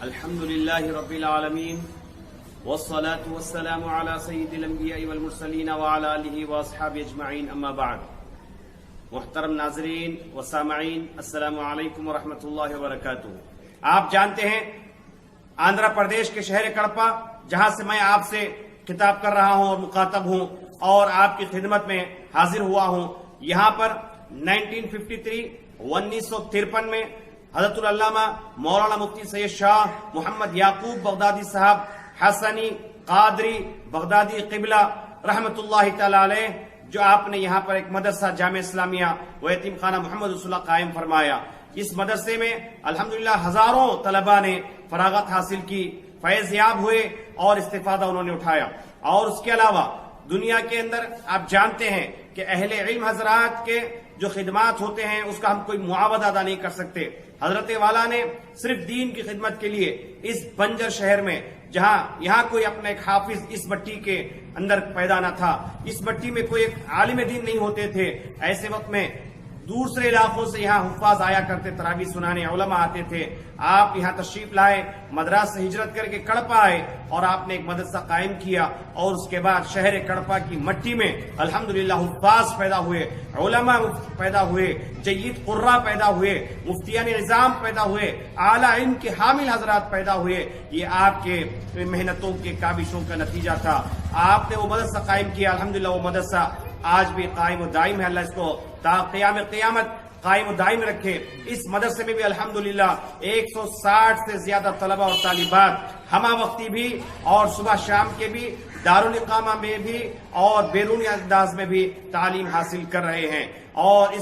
الحمد لله رب العالمين والصلاة والسلام على سيد الانبیاء والمرسلین وعلى آلہ واصحابہ اجمعین اما بعد. محترم ناظرین و سامعین، السلام علیکم ورحمۃ اللہ وبرکاتہ. آپ جانتے ہیں آندھرا پردیش کے شہر کڑپا، جہاں سے میں آپ سے خطاب کر رہا ہوں اور مخاطب ہوں اور آپ کی خدمت میں حاضر ہوا ہوں، یہاں پر 1953 میں حضرت العلامہ مولانا مفتی سید شاہ محمد یعقوب بغدادی صاحب حسنی قادری بغدادی قبلہ رحمت اللہ تعالی علیہ، جو آپ نے یہاں پر ایک مدرسہ جامع اسلامیہ و یتیم خانہ محمد رسول اللہ قائم فرمایا. اس مدرسے میں الحمدللہ ہزاروں طلباء نے فراغت حاصل کی، فیض یاب ہوئے اور استفادہ انہوں نے اٹھایا. اور اس کے علاوہ دنیا کے اندر آپ جانتے ہیں کہ اہل علم حضرات کے جو خدمات ہوتے ہیں اس کا ہم کوئی معاوضہ ادا نہیں کر سکتے. حضرت والا نے صرف دین کی خدمت کے لیے اس بنجر شہر میں، جہاں یہاں کوئی اپنا ایک حافظ اس مٹی کے اندر پیدا نہ تھا، اس مٹی میں کوئی ایک عالم دین نہیں ہوتے تھے، ایسے وقت میں دوسرے علاقوں سے یہاں حفاظ آیا کرتے، تراویح سنانے علماء آتے تھے. آپ یہاں تشریف لائے، مدراس سے ہجرت کر کے کڑپا آئے اور آپ نے ایک مدرسہ قائم کیا، اور اس کے بعد شہر کڑپا کی مٹی میں الحمدللہ حفاظ پیدا ہوئے، علماء پیدا ہوئے، جید قراء پیدا ہوئے، مفتیان نظام پیدا ہوئے، اعلیٰ علم کے حامل حضرات پیدا ہوئے. یہ آپ کے محنتوں کے کاوشوں کا نتیجہ تھا. آپ نے وہ مدرسہ قائم کیا، الحمدللہ وہ مدرسہ آج بھی قائم و دائم ہے. اللہ اس کو تا قیام قیامت قائم و دائم رکھے. اس مدرسے میں بھی الحمدللہ 160 سے زیادہ طلبہ اور طالبات ہمہ وقتی بھی اور صبح شام کے بھی، دارالاقامہ میں بھی اور بیرونی انداز میں بھی تعلیم حاصل کر رہے ہیں. اور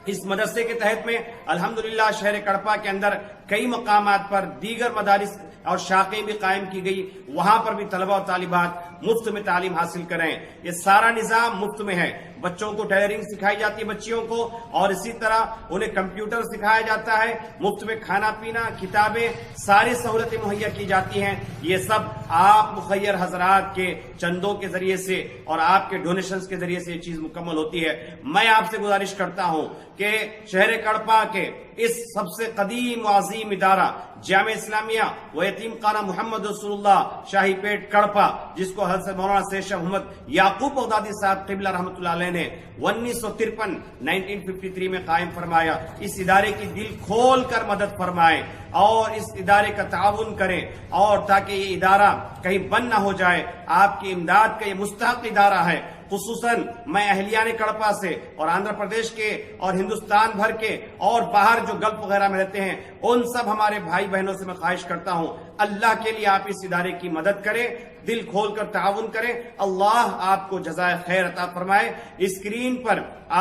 اس مدرسے کے تحت میں الحمدللہ شہر کڑپا کے اندر کئی مقامات پر دیگر مدارس اور شاخیں بھی قائم کی گئی، وہاں پر بھی طلبہ اور طالبات مفت میں تعلیم حاصل کریں. یہ سارا نظام مفت میں ہے. بچوں کو ٹیلرنگ سکھائی جاتی ہے بچیوں کو، اور اسی طرح انہیں کمپیوٹر سکھایا جاتا ہے. مفت میں کھانا پینا، کتابیں، ساری سہولتیں مہیا کی جاتی ہیں. یہ سب آپ مخیر حضرات کے چندوں کے ذریعے سے اور آپ کے ڈونیشنز کے ذریعے سے یہ چیز مکمل ہوتی ہے. میں آپ سے گزارش کرتا ہوں کہ شہر کڑپا کے اس سب سے قدیم و عظیم ادارہ جامع اسلامیہ و یتیم خانہ محمد رسول اللہ شاہی پیٹ کڑپا، جس کو حضرت مولانا سید شاہ محمد یعقوب بغدادی صاحب قبلہ رحمۃ اللہ علیہ نے 1953 میں قائم فرمایا، اس ادارے کی دل کھول کر مدد فرمائیں اور اس ادارے کا تعاون کریں، اور تاکہ یہ ادارہ کہیں بند نہ ہو جائے. آپ کی امداد کا یہ مستحق ادارہ ہے. خصوصاً میں اہلیان کڑپا سے اور آندھرا پردیش کے اور ہندوستان بھر کے اور باہر جو گلف وغیرہ میں رہتے ہیں، ان سب ہمارے بھائی بہنوں سے میں خواہش کرتا ہوں اللہ کے لیے آپ اس ادارے کی مدد کریں، دل کھول کر تعاون کریں. اللہ آپ کو جزائے خیر عطا فرمائے. اسکرین پر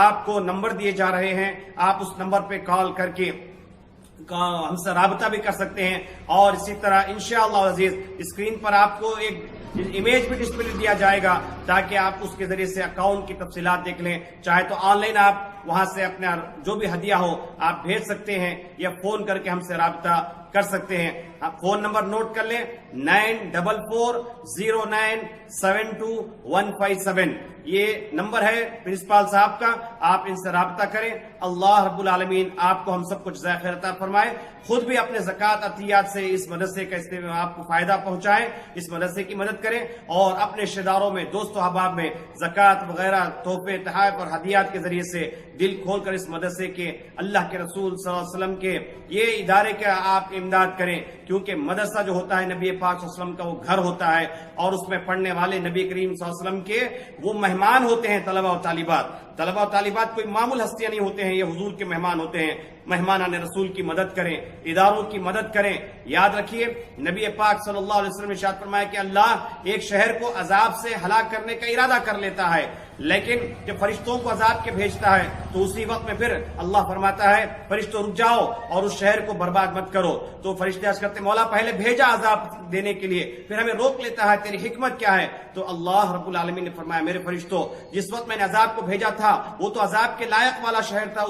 آپ کو نمبر دیے جا رہے ہیں، آپ اس نمبر پہ کال کر کے ہم سے رابطہ بھی کر سکتے ہیں. اور اسی طرح انشاءاللہ عزیز اسکرین پر آپ کو ایک امیج بھی ڈسپلے دیا جائے گا تاکہ آپ اس کے ذریعے سے اکاؤنٹ کی تفصیلات دیکھ لیں. چاہے تو آن لائن آپ وہاں سے اپنا جو بھی ہدیہ ہو آپ بھیج سکتے ہیں، یا فون کر کے ہم سے رابطہ کر سکتے ہیں. آپ فون نمبر نوٹ کر لیں 9440972157. یہ نمبر ہے پرنسپال صاحب کا. آپ ان سے رابطہ کریں. اللہ رب العالمین آپ کو ہم سب کچھ جزائے خیر عطا فرمائے. خود بھی اپنے زکوٰۃ عطیات سے اس مدرسے کا استعمال آپ کو فائدہ پہنچائیں، اس مدرسے کی مدد کریں، اور اپنے رشتہ داروں میں، دوست و احباب میں زکوٰۃ وغیرہ تحفے تحائف اور ہدیات کے ذریعے سے دل کھول کر اس مدرسے کے، اللہ کے رسول صلی اللہ علیہ وسلم کے یہ ادارے کا آپ امداد کریں. کیونکہ مدرسہ جو ہوتا ہے نبی پاک صلی اللہ علیہ وسلم کا وہ گھر ہوتا ہے، اور اس میں پڑھنے والے نبی کریم صلی اللہ علیہ وسلم کے وہ مہمان ہوتے ہیں. طلبہ و طالبات کوئی معمول ہستیاں نہیں ہوتے ہیں، یہ حضور کے مہمان ہوتے ہیں. مہمانان رسول کی مدد کریں، اداروں کی مدد کریں. یاد رکھیے نبی پاک صلی اللہ علیہ وسلم نے ارشاد فرمایا کہ اللہ ایک شہر کو عذاب سے ہلاک کرنے کا ارادہ کر لیتا ہے، لیکن جب فرشتوں کو عذاب کے بھیجتا ہے تو اسی وقت میں پھر اللہ فرماتا ہے فرشتوں رک جاؤ اور اس شہر کو برباد مت کرو. تو فرشتے عرض کرتے مولا پہلے بھیجا عذاب دینے کے لیے، پھر ہمیں روک لیتا ہے، تیری حکمت کیا ہے؟ تو اللہ رب العالمین نے فرمایا میرے فرشتوں، جس وقت میں نے عذاب کو بھیجا تھا وہ تو عذاب کے لائق والا شہر تھا،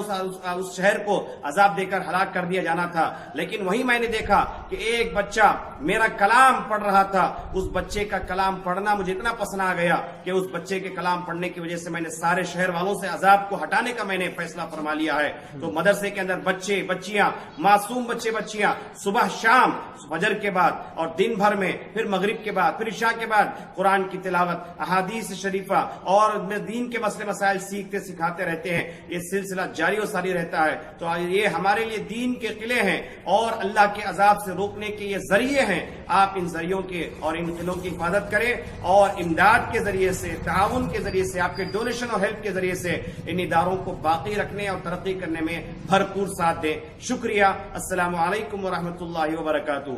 اس شہر کو عذاب دے کر ہلاک کر دیا جانا تھا. لیکن وہی میں نے دیکھا کہ ایک بچہ میرا کلام پڑھ رہا تھا، اس بچے کا کلام پڑھنا مجھے اتنا پسند آ گیا کہ اس بچے کے کلام پڑھنے کی وجہ سے میں نے سارے شہر والوں سے عذاب کو ہٹانے کا میں نے فیصلہ فرما لیا ہے. تو مدرسے کے اندر بچے بچیاں، معصوم بچے بچیاں صبح شام فجر کے بعد اور دن بھر میں، پھر مغرب کے بعد، پھر عشاء کے بعد قرآن کی تلاوت، احادیث شریفہ اور دین کے مسئلے مسائل سیکھتے سکھاتے رہتے ہیں. یہ سلسلہ جاری و ساری رہتا ہے. تو یہ ہمارے لیے دین کے قلعے ہیں اور اللہ کے عذاب سے روکنے کے یہ ذریعے ہیں. آپ ان ذریعوں کے اور ان قلعوں کی حفاظت کریں اور امداد کے ذریعے سے، تعاون کے ذریعے سے، آپ کے ڈونیشن اور ہیلپ کے ذریعے سے ان اداروں کو باقی رکھنے اور ترقی کرنے میں بھرپور ساتھ دیں. شکریہ. السلام علیکم ورحمۃ اللہ وبرکاتہ.